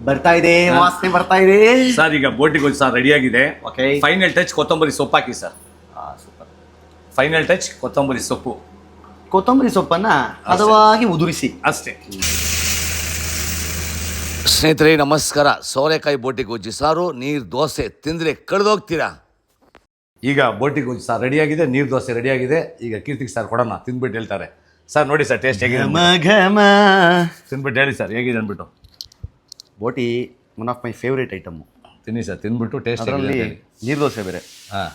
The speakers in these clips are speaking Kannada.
ಬರ್ತಾ ಇದೆ, ವಾಸನೆ ಬರ್ತಾ ಇದೆ ಸರ್. ಈಗ ಬೋಟಿ ಗೊಜ್ಜು ಸರ್ ರೆಡಿ ಆಗಿದೆ. ಓಕೆ. ಫೈನಲ್ ಟಚ್ ಕೊತ್ತಂಬರಿ ಸೊಪ್ಪು ಹಾಕಿ ಸರ್. ಸೂಪರ್. ಫೈನಲ್ ಟಚ್ ಕೊತ್ತಂಬರಿ ಸೊಪ್ಪು ಕೊತ್ತಂಬರಿ ಸೊಪ್ಪನ್ನ ಹದವಾಗಿ ಉದುರಿಸಿ ಅಷ್ಟೇ. ಸ್ನೇಹಿತರೆ ನಮಸ್ಕಾರ. ಸೋರೆಕಾಯಿ ಬೋಟಿ ಗೊಜ್ಜು ಸಾರು, ನೀರು ದೋಸೆ ತಿಂದರೆ ಕಳೆದೋಗ್ತೀರಾ. ಈಗ ಬೋಟಿ ಗೊಜ್ಜು ಸಾರು ರೆಡಿಯಾಗಿದೆ, ನೀರು ದೋಸೆ ರೆಡಿಯಾಗಿದೆ. ಈಗ ಕೀರ್ತಿಗೆ ಸರ್ ಕೊಡೋಣ, ತಿಂದ್ಬಿಟ್ಟು ಹೇಳ್ತಾರೆ. ಸರ್ ನೋಡಿ ಸರ್ ಟೇಸ್ಟ್ ಹೇಗಿದೆ ತಿಂದ್ಬಿಟ್ಟು ಹೇಳಿ ಸರ್ ಹೇಗಿದೆ ಅಂದ್ಬಿಟ್ಟು. ಬೋಟಿ one of my favourite item. ತಿನ್ನಿ ಸರ್, ತಿಂದ್ಬಿಟ್ಟು ಟೇಸ್ಟ್ ಅದರಲ್ಲಿ ನೀರು ದೋಸೆ ಬೇರೆ. ಹಾಂ.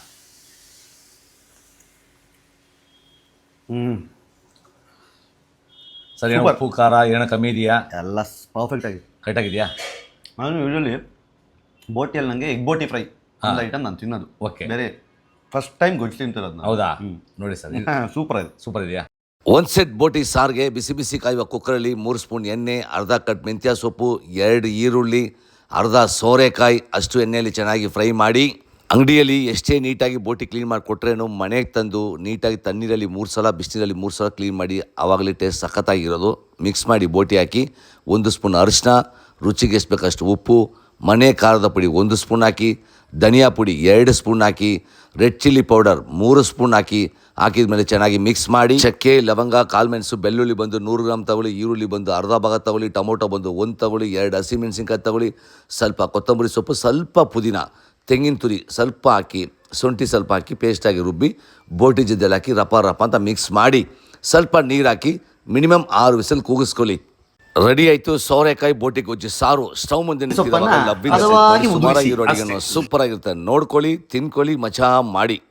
ಸರ್ ಏನೋ ಉಪ್ಪು ಖಾರ ಏನೋ ಕಮ್ಮಿ ಇದೆಯಾ? ಎಲ್ಲ ಪರ್ಫೆಕ್ಟ್ ಆಗಿದೆ, ಕರೆಕ್ಟಾಗಿದೆಯಾ? ನಾನು ಯೂಶಲಿ ಬೋಟಿಯಲ್ಲಿ ನನಗೆ ಎಗ್ ಬೋಟಿ ಫ್ರೈ ಒಂದು ಐಟಮ್ ನಾನು ತಿನ್ನೋದು. ಓಕೆ. ಬೇರೆ ಫಸ್ಟ್ ಟೈಮ್ ಗೊಜ್ಜು ತಿಂತಿರೋದು. ಹೌದಾ? ನೋಡಿ ಸರ್ ಸೂಪರ್ ಆಗಿದೆ. ಸೂಪರ್ ಇದೆಯಾ? ಒಂದು ಸೆಟ್ ಬೋಟಿ ಸಾರಿಗೆ ಬಿಸಿ ಬಿಸಿ ಕಾಯುವ ಕುಕ್ಕರಲ್ಲಿ 3 ಸ್ಪೂನ್ ಎಣ್ಣೆ, ಅರ್ಧ ಕಟ್ ಮೆಂತ್ಯ ಸೊಪ್ಪು, 2 ಈರುಳ್ಳಿ, ಅರ್ಧ ಸೋರೆಕಾಯಿ ಅಷ್ಟು ಎಣ್ಣೆಯಲ್ಲಿ ಚೆನ್ನಾಗಿ ಫ್ರೈ ಮಾಡಿ. ಅಂಗಡಿಯಲ್ಲಿ ಎಷ್ಟೇ ನೀಟಾಗಿ ಬೋಟಿ ಕ್ಲೀನ್ ಮಾಡಿ ಕೊಟ್ರೇನು ಮನೆಗೆ ತಂದು ನೀಟಾಗಿ ತಣ್ಣೀರಲ್ಲಿ 3 ಸಲ ಬಿಸಿನೀರಲ್ಲಿ 3 ಸಲ ಕ್ಲೀನ್ ಮಾಡಿ ಆವಾಗಲೇ ಟೇಸ್ಟ್ ಸಖತ್ತಾಗಿರೋದು. ಮಿಕ್ಸ್ ಮಾಡಿ ಬೋಟಿ ಹಾಕಿ 1 ಸ್ಪೂನ್ ಅರಿಶಿನ, ರುಚಿಗೆ ಎಷ್ಟು ಬೇಕಷ್ಟು ಉಪ್ಪು, ಮನೆ ಖಾರದ ಪುಡಿ 1 ಸ್ಪೂನ್ ಹಾಕಿ, ಧನಿಯಾ ಪುಡಿ 2 ಸ್ಪೂನ್ ಹಾಕಿ, ರೆಡ್ ಚಿಲ್ಲಿ ಪೌಡರ್ 3 ಸ್ಪೂನ್ ಹಾಕಿದ ಮೇಲೆ ಚೆನ್ನಾಗಿ ಮಿಕ್ಸ್ ಮಾಡಿ. ಚಕ್ಕೆ, ಲವಂಗ, ಕಾಳುಮೆಣಸು, ಬೆಳ್ಳುಳ್ಳಿ ಬಂದು 100 ಗ್ರಾಮ್ ತಗೊಳ್ಳಿ, ಈರುಳ್ಳಿ ಬಂದು ಅರ್ಧ ಭಾಗ ತಗೊಳ್ಳಿ, ಟೊಮೊಟೊ ಬಂದು 1 ತಗೊಳ್ಳಿ, 2 ಹಸಿಮೆಣಸಿನ್ಕಾಯಿ ತಗೊಳ್ಳಿ, ಸ್ವಲ್ಪ ಕೊತ್ತಂಬರಿ ಸೊಪ್ಪು, ಸ್ವಲ್ಪ ಪುದೀನ, ತೆಂಗಿನ ತುರಿ ಸ್ವಲ್ಪ ಹಾಕಿ, ಶುಂಠಿ ಸ್ವಲ್ಪ ಹಾಕಿ ಪೇಸ್ಟಾಗಿ ರುಬ್ಬಿ ಬೋಟಿ ಜೊತೆಲಿ ಹಾಕಿ ರಪ ಅಂತ ಮಿಕ್ಸ್ ಮಾಡಿ ಸ್ವಲ್ಪ ನೀರು ಹಾಕಿ ಮಿನಿಮಮ್ 6 ವಿಸಲ್ ಕೂಗಿಸ್ಕೊಳ್ಳಿ. ರೆಡಿ ಆಯಿತು ಸೋರೆಕಾಯಿ ಬೋಟಿ ಗೊಜ್ಜು ಸಾರು. ಸ್ಟವ್ ಮುಂದೆ ಹದವಾಗಿ ಉದುರಿಸಿ. ಸೂಪರ್ ಆಗಿರುತ್ತೆ. ನೋಡ್ಕೊಳ್ಳಿ, ತಿನ್ಕೊಳ್ಳಿ, ಮಜಾ ಮಾಡಿ.